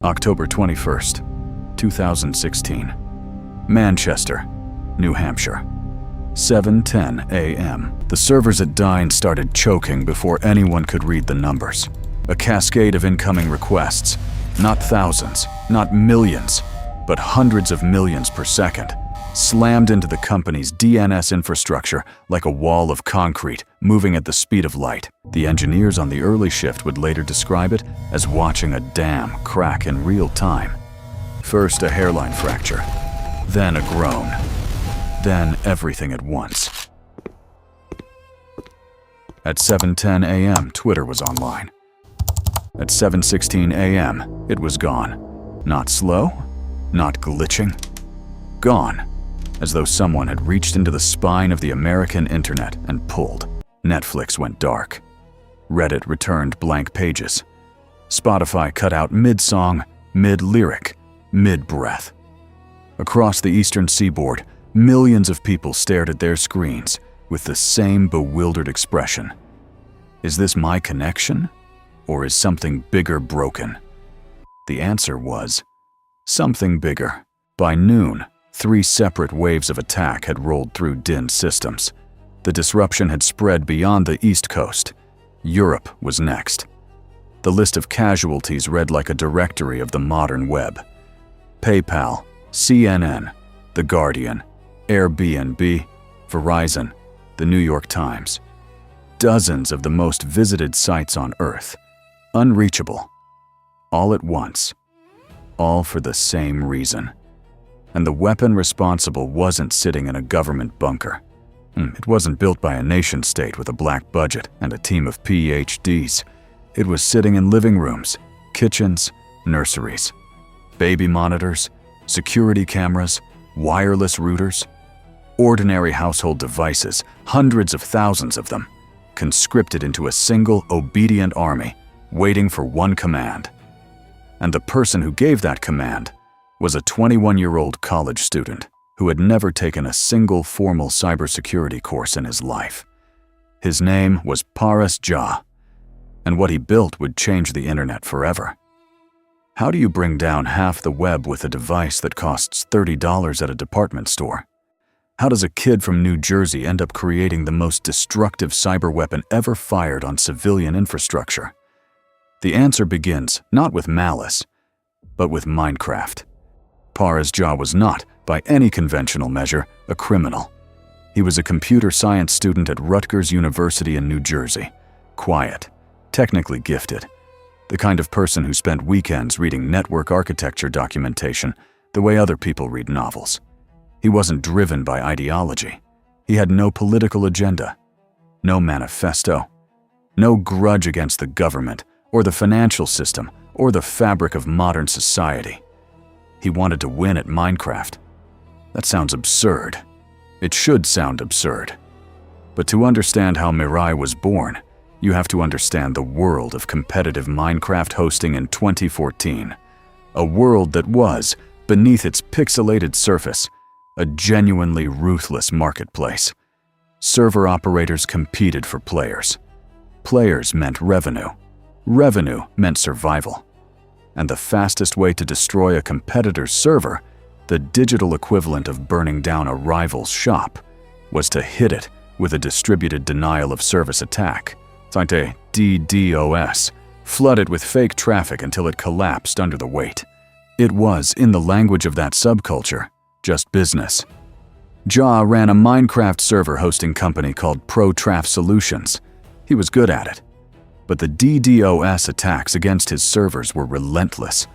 October 21st, 2016. Manchester, New Hampshire. 7:10 a.m. The servers at Dine started choking before anyone could read the numbers. A cascade of incoming requests, not thousands, not millions, but hundreds of millions per second, slammed into the company's DNS infrastructure like a wall of concrete moving at the speed of light. The engineers on the early shift would later describe it as watching a dam crack in real time. First a hairline fracture, then a groan, then everything at once. At 7:10 a.m., Twitter was online. At 7:16 a.m., it was gone. Not slow, not glitching. Gone, as though someone had reached into the spine of the American internet and pulled. Netflix went dark. Reddit returned blank pages. Spotify cut out mid-song, mid-lyric, mid-breath. Across the eastern seaboard, millions of people stared at their screens with the same bewildered expression. Is this my connection, or is something bigger broken? The answer was something bigger. By noon, 3 separate waves of attack had rolled through DIN's systems. The disruption had spread beyond the East Coast. Europe was next. The list of casualties read like a directory of the modern web. PayPal, CNN, The Guardian, Airbnb, Verizon, The New York Times. Dozens of the most visited sites on Earth. Unreachable. All at once. All for the same reason. And the weapon responsible wasn't sitting in a government bunker. It wasn't built by a nation-state with a black budget and a team of PhDs. It was sitting in living rooms, kitchens, nurseries. Baby monitors, security cameras, wireless routers. Ordinary household devices, hundreds of thousands of them, conscripted into a single obedient army, waiting for one command. And the person who gave that command was a 21-year-old college student who had never taken a single formal cybersecurity course in his life. His name was Paras Jha, and what he built would change the internet forever. How do you bring down half the web with a device that costs $30 at a department store? How does a kid from New Jersey end up creating the most destructive cyber weapon ever fired on civilian infrastructure? The answer begins not with malice, but with Minecraft. Paras Jha was not, by any conventional measure, a criminal. He was a computer science student at Rutgers University in New Jersey. Quiet, technically gifted. The kind of person who spent weekends reading network architecture documentation the way other people read novels. He wasn't driven by ideology. He had no political agenda, no manifesto, no grudge against the government or the financial system or the fabric of modern society. He wanted to win at Minecraft. That sounds absurd. It should sound absurd. But to understand how Mirai was born, you have to understand the world of competitive Minecraft hosting in 2014. A world that was, beneath its pixelated surface, a genuinely ruthless marketplace. Server operators competed for players. Players meant revenue. Revenue meant survival. And the fastest way to destroy a competitor's server, the digital equivalent of burning down a rival's shop, was to hit it with a distributed denial of service attack, cite DDoS, flood it with fake traffic until it collapsed under the weight. It was, in the language of that subculture, just business. Jha ran a Minecraft server hosting company called ProTraf Solutions. He was good at it. But the DDoS attacks against his servers were relentless.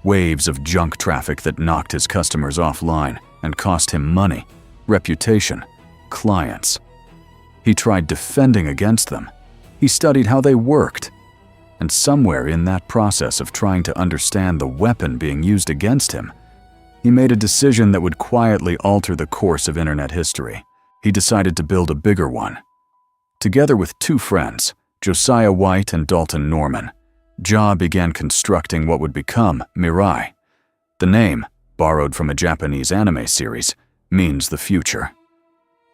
Waves of junk traffic that knocked his customers offline and cost him money, reputation, clients. He tried defending against them. He studied how they worked. And somewhere in that process of trying to understand the weapon being used against him, he made a decision that would quietly alter the course of internet history. He decided to build a bigger one. Together with 2 friends, Josiah White and Dalton Norman, Jha began constructing what would become Mirai. The name, borrowed from a Japanese anime series, means the future.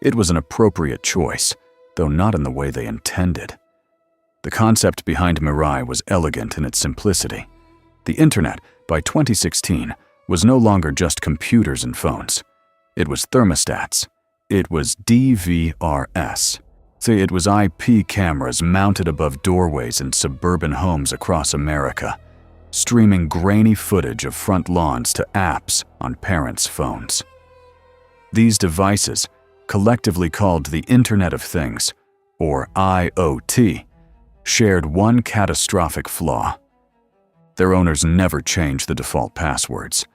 It was an appropriate choice, though not in the way they intended. The concept behind Mirai was elegant in its simplicity. The internet by 2016, was no longer just computers and phones. It was thermostats. It was DVRs. See, it was IP cameras mounted above doorways in suburban homes across America, streaming grainy footage of front lawns to apps on parents' phones. These devices, collectively called the Internet of Things, or IoT, shared one catastrophic flaw. Their owners never changed the default passwords,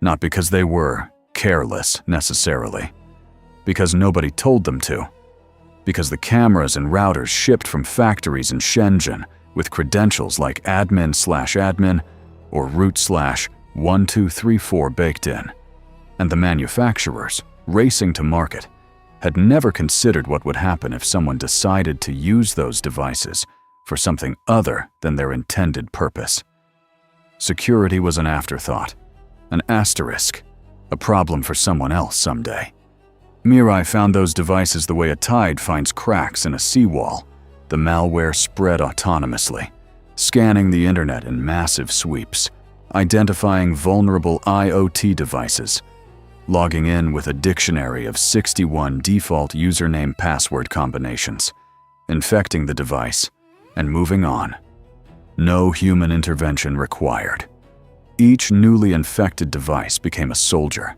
not because they were careless necessarily, because nobody told them to, because the cameras and routers shipped from factories in Shenzhen with credentials like admin/admin or root/1234 baked in, and the manufacturers, racing to market, had never considered what would happen if someone decided to use those devices for something other than their intended purpose. Security was an afterthought, an asterisk, a problem for someone else someday. Mirai found those devices the way a tide finds cracks in a seawall. The malware spread autonomously, scanning the internet in massive sweeps, identifying vulnerable IoT devices, logging in with a dictionary of 61 default username-password combinations, infecting the device, and moving on. No human intervention required. Each newly infected device became a soldier.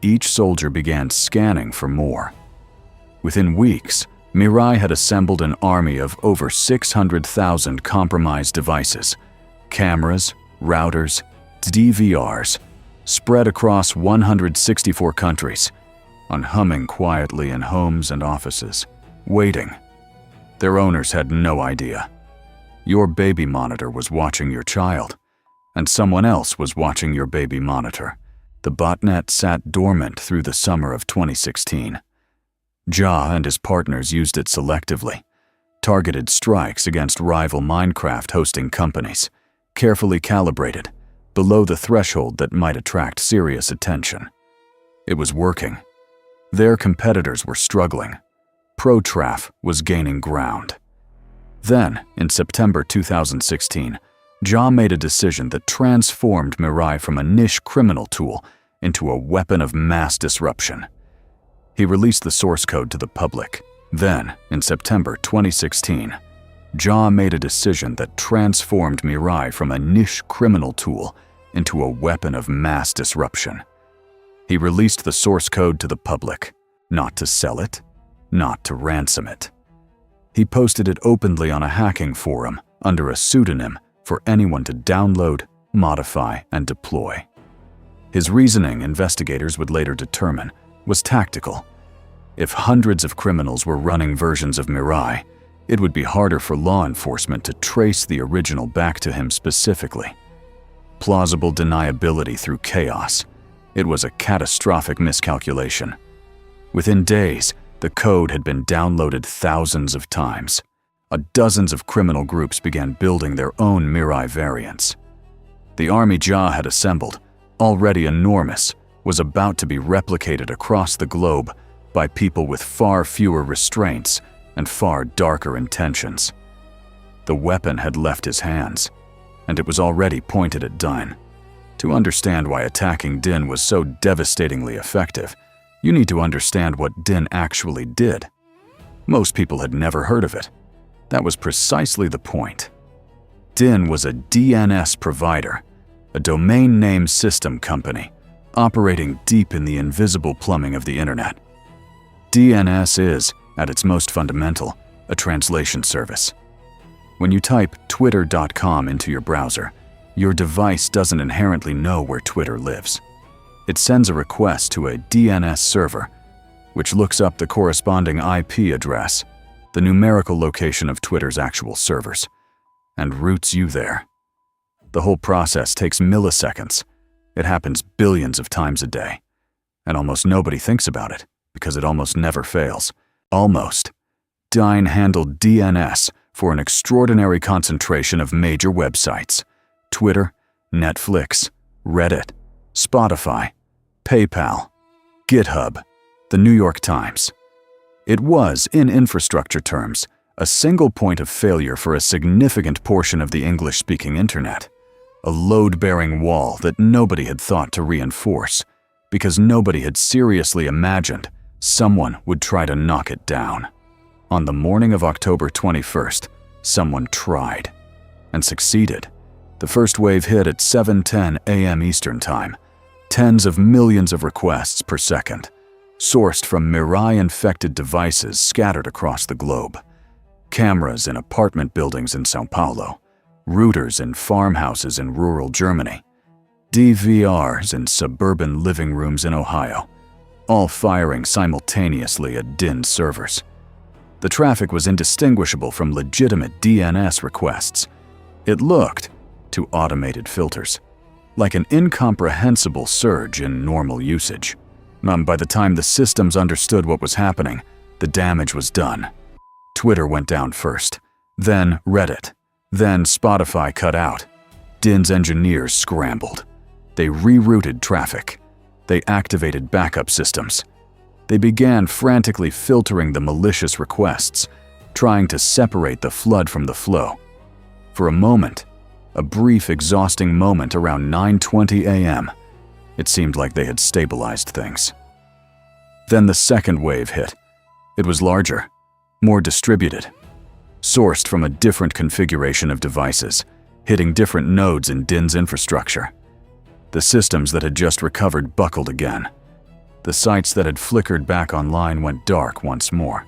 Each soldier began scanning for more. Within weeks, Mirai had assembled an army of over 600,000 compromised devices, cameras, routers, DVRs, spread across 164 countries, humming quietly in homes and offices, waiting. Their owners had no idea. Your baby monitor was watching your child, and someone else was watching your baby monitor. The botnet sat dormant through the summer of 2016. Ja and his partners used it selectively, targeted strikes against rival Minecraft hosting companies, carefully calibrated, below the threshold that might attract serious attention. It was working. Their competitors were struggling. ProTraf was gaining ground. Then, in September 2016, Ja made a decision that transformed Mirai from a niche criminal tool into a weapon of mass disruption. He released the source code to the public. Then, in September 2016, Ja made a decision that transformed Mirai from a niche criminal tool into a weapon of mass disruption. He released the source code to the public, not to sell it, not to ransom it. He posted it openly on a hacking forum under a pseudonym for anyone to download, modify, and deploy. His reasoning, investigators would later determine, was tactical. If hundreds of criminals were running versions of Mirai, it would be harder for law enforcement to trace the original back to him specifically. Plausible deniability through chaos. It was a catastrophic miscalculation. Within days, the code had been downloaded thousands of times. Dozens of criminal groups began building their own Mirai variants. The army Ja had assembled, already enormous, was about to be replicated across the globe by people with far fewer restraints and far darker intentions. The weapon had left his hands, and it was already pointed at Din. To understand why attacking Din was so devastatingly effective, you need to understand what Din actually did. Most people had never heard of it. That was precisely the point. Din was a DNS provider, a domain name system company, operating deep in the invisible plumbing of the internet. DNS is, at its most fundamental, a translation service. When you type twitter.com into your browser, your device doesn't inherently know where Twitter lives. It sends a request to a DNS server, which looks up the corresponding IP address, the numerical location of Twitter's actual servers, and routes you there. The whole process takes milliseconds. It happens billions of times a day, and almost nobody thinks about it because it almost never fails. Almost. Din handled DNS for an extraordinary concentration of major websites: Twitter, Netflix, Reddit, Spotify, PayPal, GitHub, the New York Times. It was, in infrastructure terms, a single point of failure for a significant portion of the English-speaking internet. a load-bearing wall that nobody had thought to reinforce, because nobody had seriously imagined someone would try to knock it down. On the morning of October 21st, someone tried, and succeeded. The first wave hit at 7:10 a.m. Eastern Time. Tens of millions of requests per second, sourced from Mirai-infected devices scattered across the globe. Cameras in apartment buildings in São Paulo, routers in farmhouses in rural Germany, DVRs in suburban living rooms in Ohio, all firing simultaneously at DIN servers. The traffic was indistinguishable from legitimate DNS requests. It looked, to automated filters, like an incomprehensible surge in normal usage. By the time the systems understood what was happening, the damage was done. Twitter went down first, then Reddit, then Spotify cut out. DIN's engineers scrambled. They rerouted traffic. They activated backup systems. They began frantically filtering the malicious requests, trying to separate the flood from the flow. For a moment, a brief, exhausting moment around 9:20 a.m., it seemed like they had stabilized things. Then the second wave hit. It was larger, more distributed, sourced from a different configuration of devices, hitting different nodes in DIN's infrastructure. The systems that had just recovered buckled again. The sites that had flickered back online went dark once more.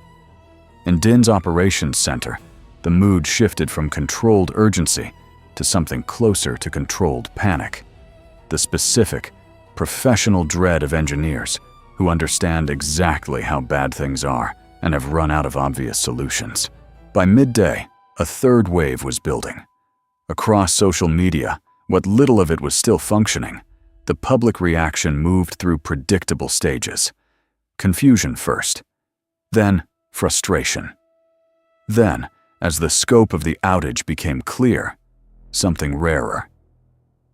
In DIN's operations center, the mood shifted from controlled urgency to something closer to controlled panic. The specific, professional dread of engineers who understand exactly how bad things are and have run out of obvious solutions. By midday, a third wave was building. Across social media, what little of it was still functioning, the public reaction moved through predictable stages. Confusion first, then frustration. Then, as the scope of the outage became clear, something rarer,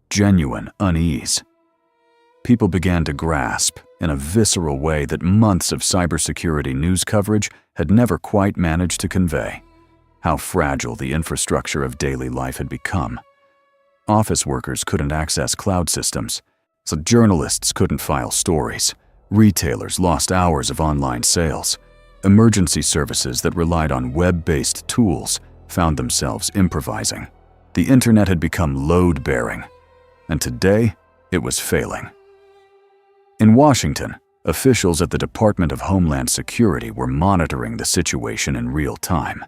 genuine unease. People began to grasp, in a visceral way that months of cybersecurity news coverage had never quite managed to convey, how fragile the infrastructure of daily life had become. Office workers couldn't access cloud systems, so journalists couldn't file stories. Retailers lost hours of online sales. Emergency services that relied on web-based tools found themselves improvising. The internet had become load-bearing, and today it was failing. In Washington, officials at the Department of Homeland Security were monitoring the situation in real time.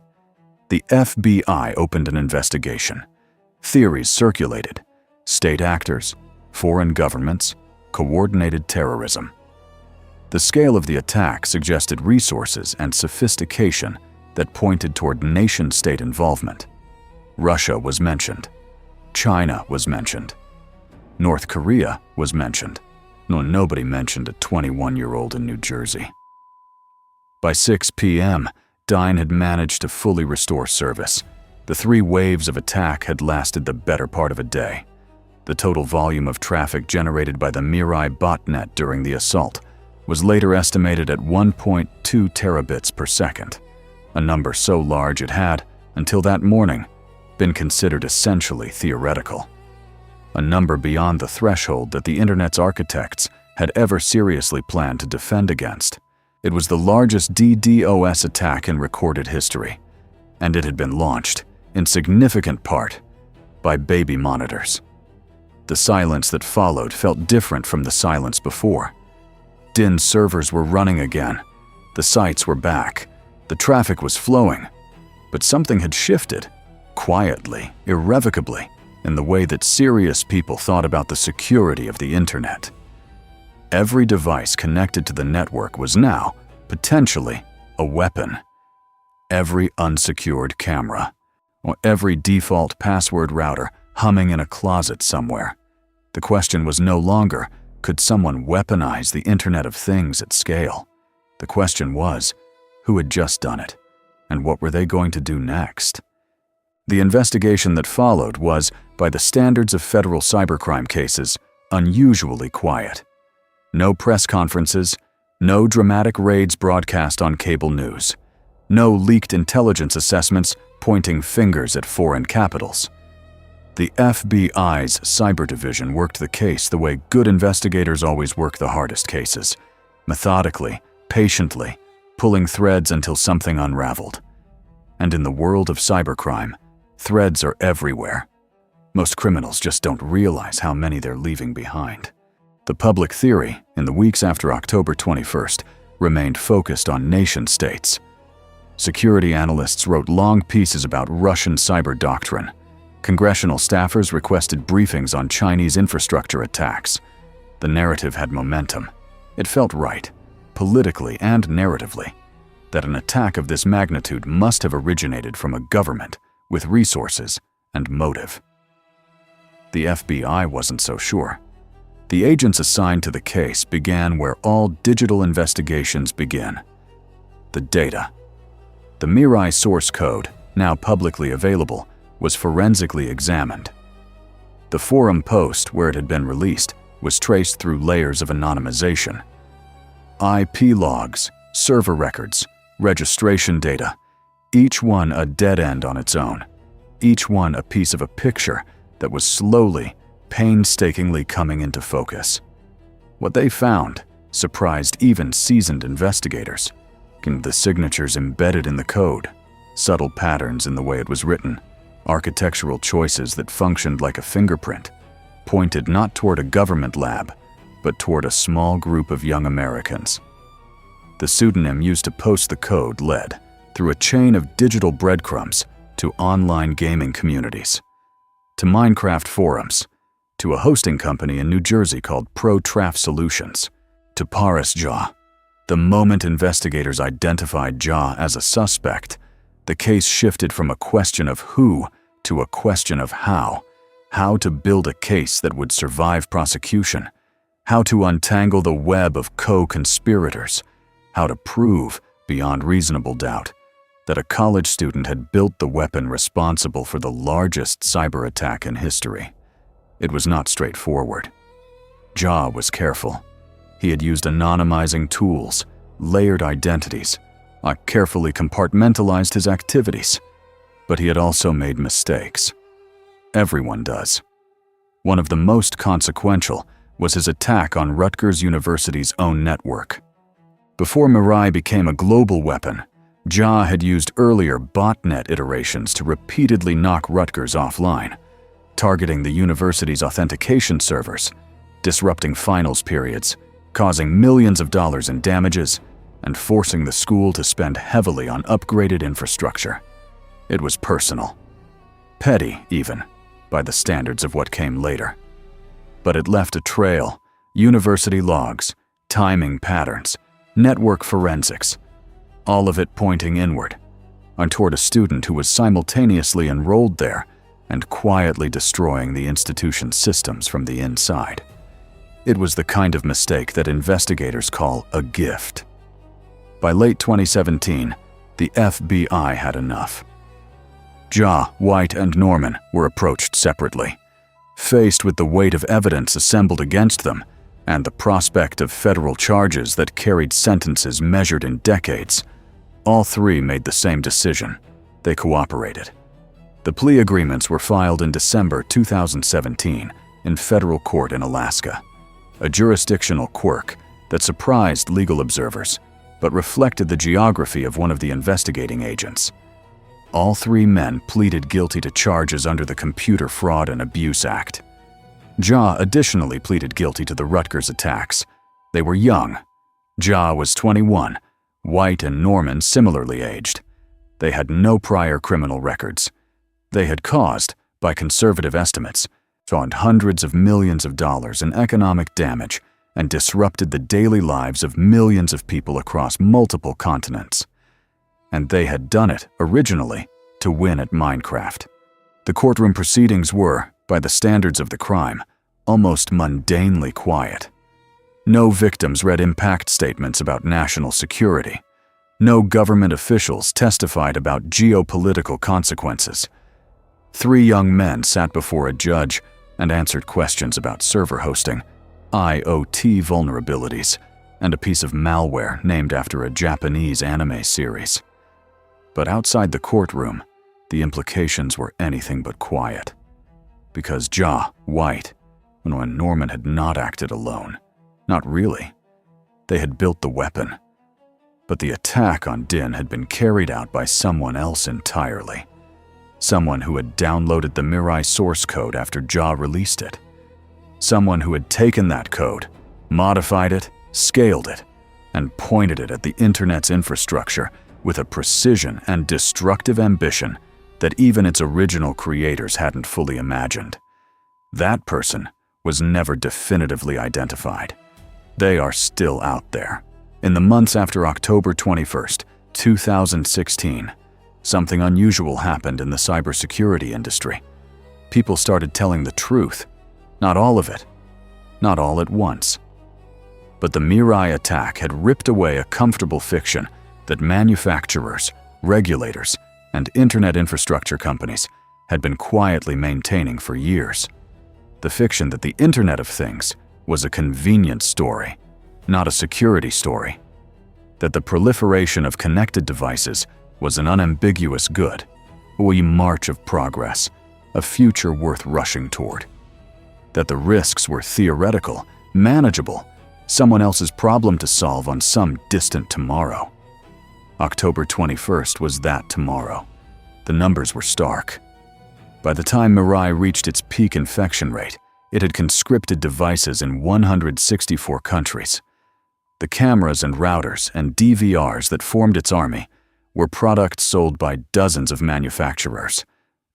The FBI opened an investigation. Theories circulated: state actors, foreign governments, coordinated terrorism. The scale of the attack suggested resources and sophistication that pointed toward nation-state involvement. Russia was mentioned. China was mentioned. North Korea was mentioned. No, nobody mentioned a 21-year-old in New Jersey. By 6 p.m., DIN had managed to fully restore service. The 3 waves of attack had lasted the better part of a day. The total volume of traffic generated by the Mirai botnet during the assault was later estimated at 1.2 terabits per second, a number so large it had, until that morning, been considered essentially theoretical. A number beyond the threshold that the Internet's architects had ever seriously planned to defend against. It was the largest DDoS attack in recorded history, and it had been launched, in significant part, by baby monitors. The silence that followed felt different from the silence before. DIN servers were running again. The sites were back. The traffic was flowing. But something had shifted, quietly, irrevocably, in the way that serious people thought about the security of the internet. Every device connected to the network was now, potentially, a weapon. Every unsecured camera, or every default password router humming in a closet somewhere. The question was no longer, could someone weaponize the Internet of Things at scale? The question was, who had just done it, and what were they going to do next? The investigation that followed was, by the standards of federal cybercrime cases, unusually quiet. No press conferences, no dramatic raids broadcast on cable news, no leaked intelligence assessments pointing fingers at foreign capitals. The FBI's cyber division worked the case the way good investigators always work the hardest cases, methodically, patiently, pulling threads until something unraveled. And in the world of cybercrime, threads are everywhere. Most criminals just don't realize how many they're leaving behind. The public theory, in the weeks after October 21st, remained focused on nation-states. Security analysts wrote long pieces about Russian cyber doctrine. Congressional staffers requested briefings on Chinese infrastructure attacks. The narrative had momentum. It felt right, politically and narratively, that an attack of this magnitude must have originated from a government with resources and motive. The FBI wasn't so sure. The agents assigned to the case began where all digital investigations begin: the data. The Mirai source code, now publicly available, was forensically examined. The forum post where it had been released was traced through layers of anonymization. IP logs, server records, registration data, each one a dead end on its own, each one a piece of a picture that was slowly, painstakingly coming into focus. What they found surprised even seasoned investigators. The signatures embedded in the code, subtle patterns in the way it was written, architectural choices that functioned like a fingerprint, pointed not toward a government lab, but toward a small group of young Americans. The pseudonym used to post the code led, through a chain of digital breadcrumbs, to online gaming communities, to Minecraft forums, to a hosting company in New Jersey called Pro-Traf Solutions, to Paris Jaw. The moment investigators identified Jaw as a suspect, the case shifted from a question of who to a question of how to build a case that would survive prosecution, how to untangle the web of co-conspirators, how to prove, beyond reasonable doubt, that a college student had built the weapon responsible for the largest cyber attack in history. It was not straightforward. Jaw was careful. He had used anonymizing tools, layered identities, carefully compartmentalized his activities. But he had also made mistakes. Everyone does. One of the most consequential was his attack on Rutgers University's own network. Before Mirai became a global weapon, Jaw had used earlier botnet iterations to repeatedly knock Rutgers offline, targeting the university's authentication servers, disrupting finals periods, causing millions of dollars in damages, and forcing the school to spend heavily on upgraded infrastructure. It was personal. Petty, even, by the standards of what came later. But it left a trail: university logs, timing patterns, network forensics, all of it pointing inward, and toward a student who was simultaneously enrolled there and quietly destroying the institution's systems from the inside. It was the kind of mistake that investigators call a gift. By late 2017, the FBI had enough. Jaw, White, and Norman were approached separately. Faced with the weight of evidence assembled against them and the prospect of federal charges that carried sentences measured in decades, all three made the same decision. They cooperated. The plea agreements were filed in December 2017 in federal court in Alaska, a jurisdictional quirk that surprised legal observers but reflected the geography of one of the investigating agents. All three men pleaded guilty to charges under the Computer Fraud and Abuse Act. Jaw additionally pleaded guilty to the Rutgers attacks. They were young. Jaw was 21, White and Norman similarly aged. They had no prior criminal records. They had caused, by conservative estimates, hundreds of millions of dollars in economic damage and disrupted the daily lives of millions of people across multiple continents. And they had done it, originally, to win at Minecraft. The courtroom proceedings were, by the standards of the crime, almost mundanely quiet. No victims read impact statements about national security. No government officials testified about geopolitical consequences. Three young men sat before a judge and answered questions about server hosting, IoT vulnerabilities, and a piece of malware named after a Japanese anime series. But outside the courtroom, the implications were anything but quiet. Because Ja, White, and when Norman had not acted alone. Not really. They had built the weapon. But the attack on Din had been carried out by someone else entirely. Someone who had downloaded the Mirai source code after Ja released it. Someone who had taken that code, modified it, scaled it, and pointed it at the internet's infrastructure with a precision and destructive ambition that even its original creators hadn't fully imagined. That person was never definitively identified. They are still out there. In the months after October 21st, 2016, something unusual happened in the cybersecurity industry. People started telling the truth. Not all of it. Not all at once. But the Mirai attack had ripped away a comfortable fiction that manufacturers, regulators, and internet infrastructure companies had been quietly maintaining for years. The fiction that the Internet of Things was a convenience story, not a security story. That the proliferation of connected devices was an unambiguous good, a march of progress, a future worth rushing toward. That the risks were theoretical, manageable, someone else's problem to solve on some distant tomorrow. October 21st was that tomorrow. The numbers were stark. By the time Mirai reached its peak infection rate, it had conscripted devices in 164 countries. The cameras and routers and DVRs that formed its army were products sold by dozens of manufacturers,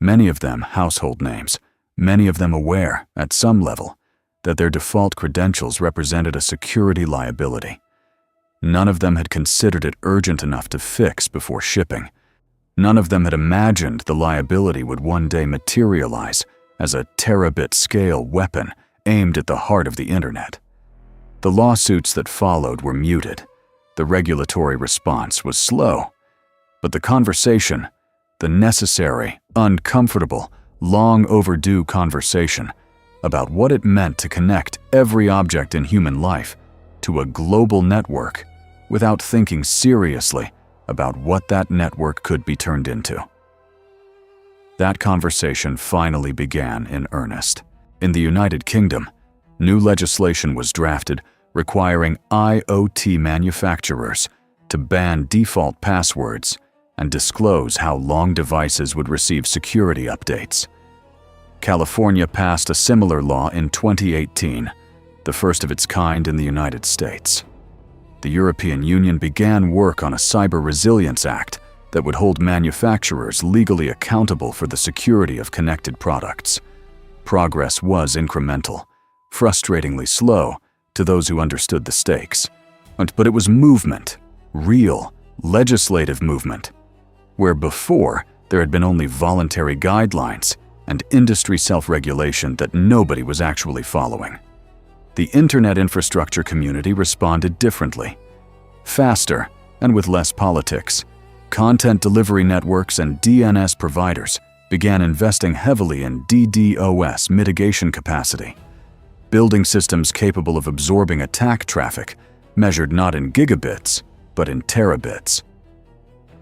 many of them household names, many of them aware, at some level, that their default credentials represented a security liability. None of them had considered it urgent enough to fix before shipping. None of them had imagined the liability would one day materialize as a terabit-scale weapon aimed at the heart of the internet. The lawsuits that followed were muted. The regulatory response was slow. But the conversation, the necessary, uncomfortable, long overdue conversation about what it meant to connect every object in human life to a global network without thinking seriously about what that network could be turned into. That conversation finally began in earnest. In the United Kingdom, new legislation was drafted requiring IoT manufacturers to ban default passwords and disclose how long devices would receive security updates. California passed a similar law in 2018, the first of its kind in the United States. The European Union began work on a Cyber Resilience Act that would hold manufacturers legally accountable for the security of connected products. Progress was incremental, frustratingly slow to those who understood the stakes. But it was movement, real, legislative movement, where before there had been only voluntary guidelines and industry self-regulation that nobody was actually following. The internet infrastructure community responded differently. Faster and with less politics, content delivery networks and DNS providers began investing heavily in DDoS mitigation capacity, building systems capable of absorbing attack traffic measured not in gigabits, but in terabits.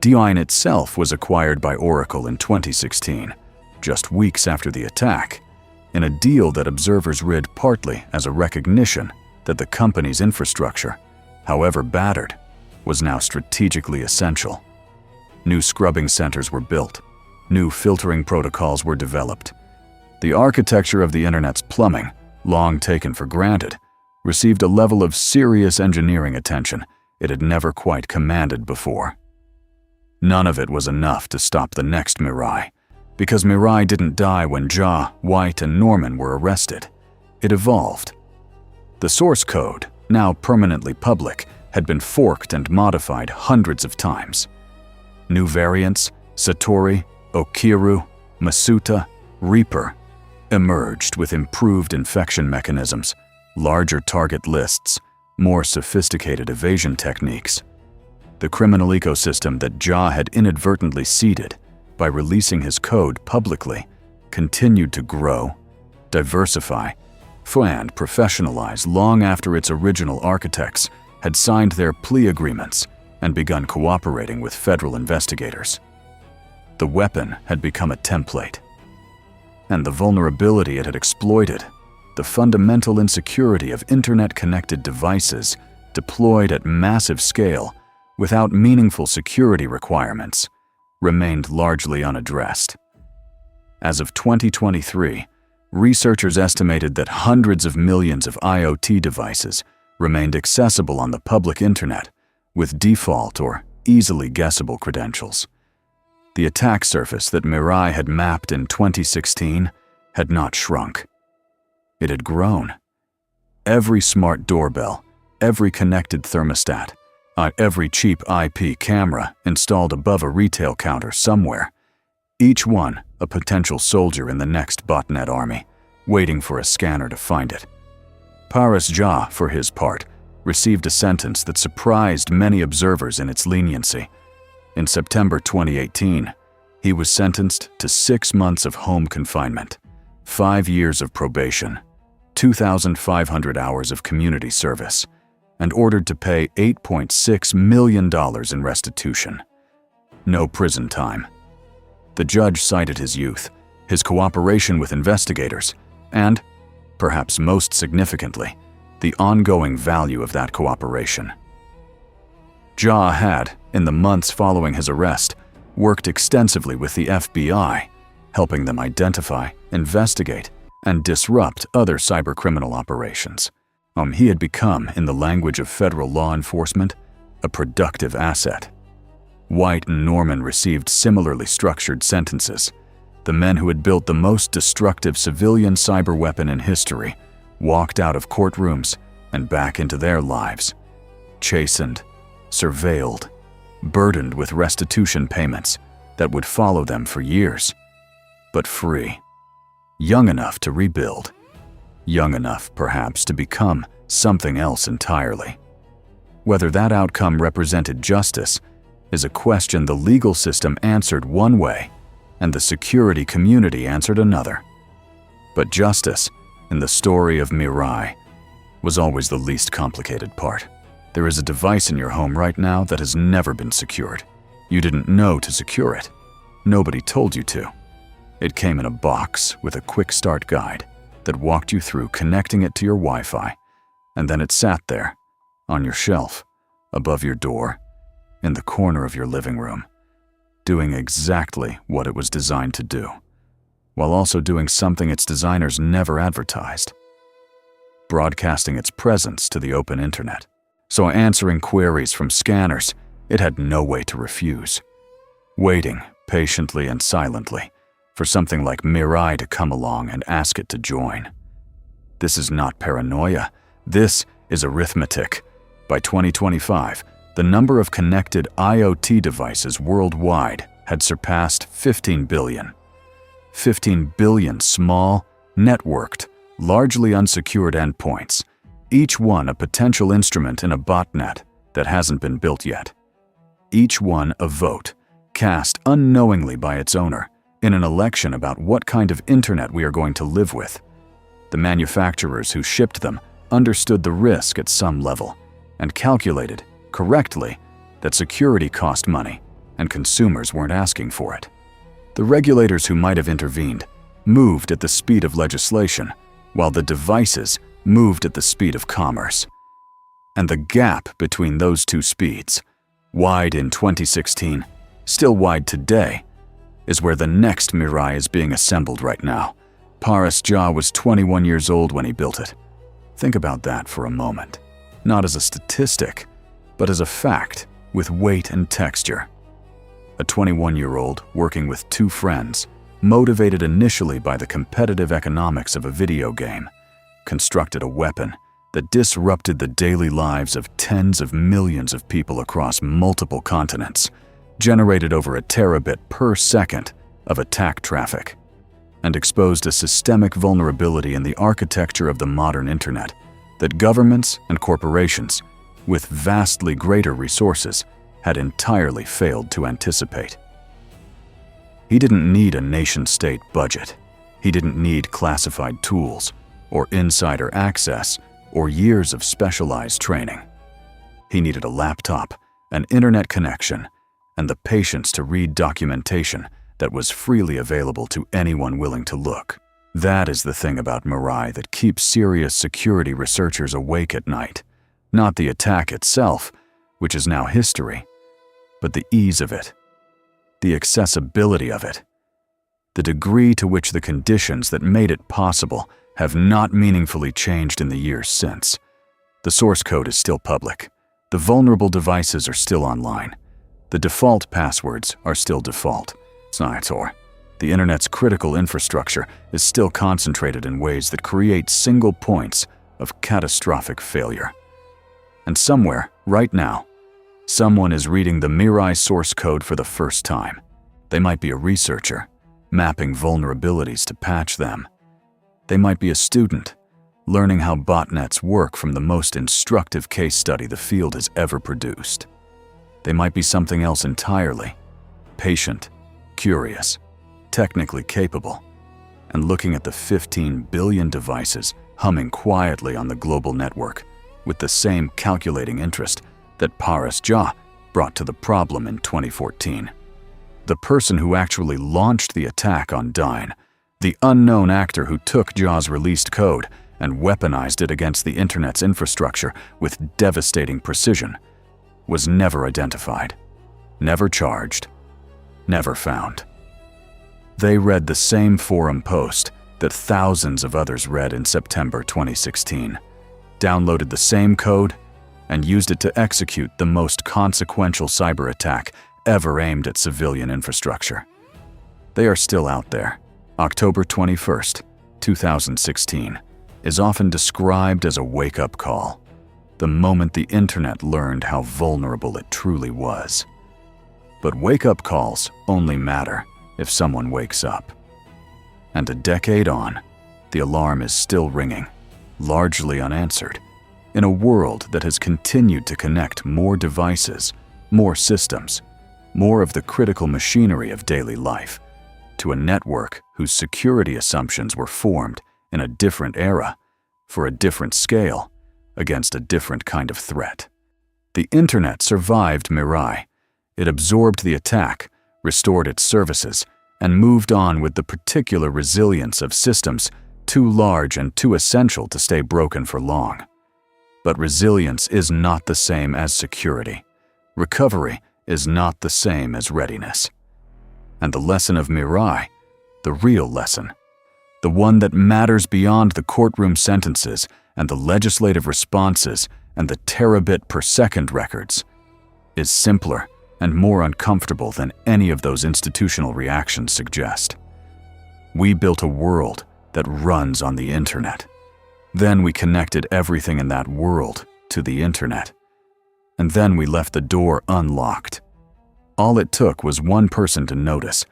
DINE itself was acquired by Oracle in 2016, just weeks after the attack, in a deal that observers read partly as a recognition that the company's infrastructure, however battered, was now strategically essential. New scrubbing centers were built. New filtering protocols were developed. The architecture of the internet's plumbing, long taken for granted, received a level of serious engineering attention it had never quite commanded before. None of it was enough to stop the next Mirai, because Mirai didn't die when Ja, White, and Norman were arrested. It evolved. The source code, now permanently public, had been forked and modified hundreds of times. New variants, Satori, Okiru, Masuta, Reaper, emerged with improved infection mechanisms, larger target lists, more sophisticated evasion techniques. The criminal ecosystem that Ja had inadvertently seeded by releasing his code publicly continued to grow, diversify, and professionalize long after its original architects had signed their plea agreements and begun cooperating with federal investigators. The weapon had become a template. And the vulnerability it had exploited, the fundamental insecurity of internet-connected devices deployed at massive scale without meaningful security requirements, remained largely unaddressed. As of 2023, researchers estimated that hundreds of millions of IoT devices remained accessible on the public internet with default or easily guessable credentials. The attack surface that Mirai had mapped in 2016 had not shrunk. It had grown. Every smart doorbell, every connected thermostat, every cheap IP camera installed above a retail counter somewhere, each one a potential soldier in the next Botnet army, waiting for a scanner to find it. Paras Jah, for his part, received a sentence that surprised many observers in its leniency. In September 2018, he was sentenced to 6 months of home confinement, 5 years of probation, 2,500 hours of community service, and ordered to pay $8.6 million in restitution. No prison time. The judge cited his youth, his cooperation with investigators, and, perhaps most significantly, the ongoing value of that cooperation. Jah had, in the months following his arrest, worked extensively with the FBI, helping them identify, investigate, and disrupt other cybercriminal operations. He had become, in the language of federal law enforcement, a productive asset. White and Norman received similarly structured sentences. The men who had built the most destructive civilian cyber weapon in history walked out of courtrooms and back into their lives, chastened, surveilled, burdened with restitution payments that would follow them for years, but free, young enough to rebuild, young enough perhaps to become something else entirely. Whether that outcome represented justice is a question the legal system answered one way and the security community answered another. But justice, in the story of Mirai, was always the least complicated part. There is a device in your home right now that has never been secured. You didn't know to secure it. Nobody told you to. It came in a box with a quick start guide that walked you through connecting it to your Wi-Fi, and then it sat there, on your shelf, above your door, in the corner of your living room, doing exactly what it was designed to do, while also doing something its designers never advertised: broadcasting its presence to the open internet. So answering queries from scanners, it had no way to refuse. Waiting, patiently and silently, for something like Mirai to come along and ask it to join. This is not paranoia. This is arithmetic. By 2025, the number of connected IoT devices worldwide had surpassed 15 billion. 15 billion small, networked, largely unsecured endpoints, each one a potential instrument in a botnet that hasn't been built yet. Each one a vote, cast unknowingly by its owner, in an election about what kind of internet we are going to live with. The manufacturers who shipped them understood the risk at some level and calculated, correctly, that security cost money and consumers weren't asking for it. The regulators who might have intervened moved at the speed of legislation, while the devices moved at the speed of commerce. And the gap between those two speeds, wide in 2016, still wide today, is where the next Mirai is being assembled right now. Paras Jah was 21 years old when he built it. Think about that for a moment. Not as a statistic, but as a fact with weight and texture. A 21-year-old working with 2 friends, motivated initially by the competitive economics of a video game, constructed a weapon that disrupted the daily lives of tens of millions of people across multiple continents, generated over a terabit per second of attack traffic, and exposed a systemic vulnerability in the architecture of the modern internet that governments and corporations, with vastly greater resources, had entirely failed to anticipate. He didn't need a nation-state budget. He didn't need classified tools, or insider access, or years of specialized training. He needed a laptop, an internet connection, and the patience to read documentation that was freely available to anyone willing to look. That is the thing about Mirai that keeps serious security researchers awake at night. Not the attack itself, which is now history, but the ease of it, the accessibility of it, the degree to which the conditions that made it possible have not meaningfully changed in the years since. The source code is still public. The vulnerable devices are still online. The default passwords are still default. The internet's critical infrastructure is still concentrated in ways that create single points of catastrophic failure. And somewhere, right now, someone is reading the Mirai source code for the first time. They might be a researcher, mapping vulnerabilities to patch them. They might be a student, learning how botnets work from the most instructive case study the field has ever produced. They might be something else entirely, patient, curious, technically capable, and looking at the 15 billion devices humming quietly on the global network with the same calculating interest that Paris Jha brought to the problem in 2014. The person who actually launched the attack on Dyn, the unknown actor who took Jha's released code and weaponized it against the internet's infrastructure with devastating precision, was never identified, never charged, never found. They read the same forum post that thousands of others read in September 2016, downloaded the same code, and used it to execute the most consequential cyber attack ever aimed at civilian infrastructure. They are still out there. October 21st, 2016, is often described as a wake-up call, the moment the internet learned how vulnerable it truly was. But wake-up calls only matter if someone wakes up. And a decade on, the alarm is still ringing, largely unanswered, in a world that has continued to connect more devices, more systems, more of the critical machinery of daily life, to a network whose security assumptions were formed in a different era, for a different scale, against a different kind of threat. The internet survived Mirai. It absorbed the attack, restored its services, and moved on with the particular resilience of systems too large and too essential to stay broken for long. But resilience is not the same as security. Recovery is not the same as readiness. And the lesson of Mirai, the real lesson, the one that matters beyond the courtroom sentences and the legislative responses and the terabit per second records, is simpler and more uncomfortable than any of those institutional reactions suggest. We built a world that runs on the internet. Then we connected everything in that world to the internet. And then we left the door unlocked. All it took was one person to notice,